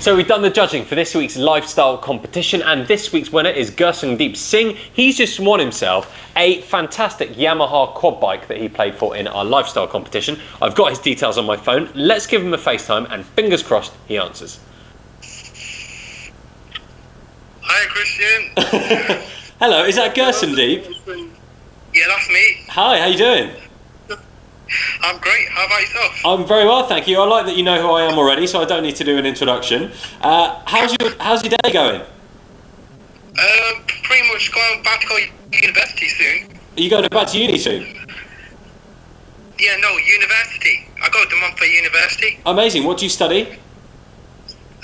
So we've done the judging for this week's lifestyle competition, and this week's winner is Gursondeep Singh. He's just won himself a fantastic Yamaha quad bike that he played for in our lifestyle competition. I've got his details on my phone. Let's give him a FaceTime and fingers crossed he answers. Hi, Christian. Hello, is that Gursondeep? Yeah, that's me. Hi, how you doing? I'm great. How about yourself? I'm very well, thank you. I like that you know who I am already, so I don't need to do an introduction. How's your day going? Pretty much going back to go university soon. Are you going back to uni soon? Yeah, no, university. I got the month for university. Amazing. What do you study?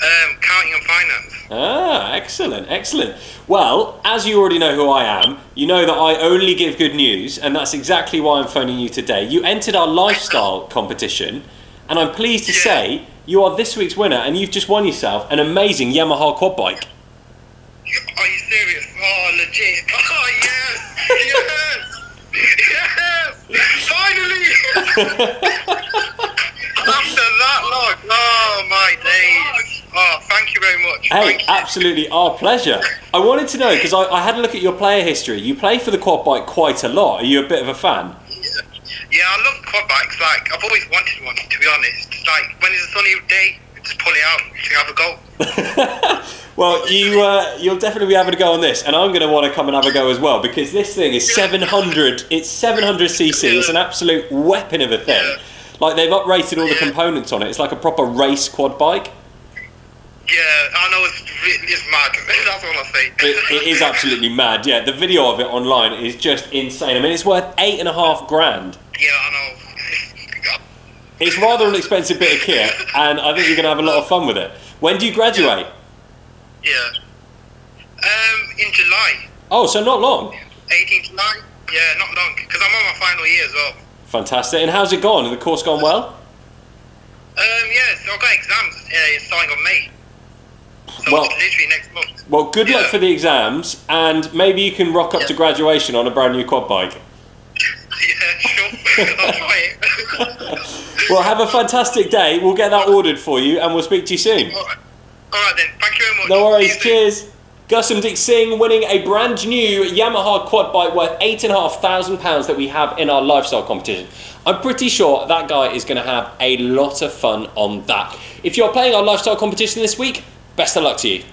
Accounting and finance. Ah, excellent, excellent. Well, as you already know who I am, you know that I only give good news, and that's exactly why I'm phoning you today. You entered our lifestyle competition, and I'm pleased to say you are this week's winner, and you've just won yourself an amazing Yamaha quad bike. Are you serious? Oh, legit. Oh, yes! Yes! Yes! Finally! After that long. Oh, my days. Oh, thank you very much. Hey, absolutely our pleasure. I wanted to know, because I had a look at your player history. You play for the quad bike quite a lot. Are you a bit of a fan? Yeah, I love quad bikes. Like, I've always wanted one, to be honest. Like, when it's a sunny day, just pull it out to have a go. Well, you'll definitely be having a go on this, and I'm going to want to come and have a go as well, because this thing is 700. It's 700cc. It's an absolute weapon of a thing. Yeah. Like, they've uprated all the components on it. It's like a proper race quad bike. Yeah, I know it's mad. That's all I say. It is absolutely mad. Yeah, the video of it online is just insane. I mean, it's worth $8.5 grand. Yeah, I know. It's rather an expensive bit of kit, and I think you're going to have a lot of fun with it. When do you graduate? Yeah. In July. Oh, so not long. 18th July? Yeah, not long. Because I'm on my final year as well. Fantastic. And how's it gone? Has the course gone well? Yeah, so I've got exams starting on May. So Well- it's literally next month. Well, good luck for the exams, and maybe you can rock up to graduation on a brand new quad bike. Yeah, sure. I'll try it. Well, have a fantastic day. We'll get that ordered for you, and we'll speak to you soon. Alright then, thank you very much. No worries, See you soon. cheers. Gursondeep Singh winning a brand new Yamaha quad bike worth £8,500 that we have in our lifestyle competition. I'm pretty sure that guy is going to have a lot of fun on that. If you're playing our lifestyle competition this week, best of luck to you.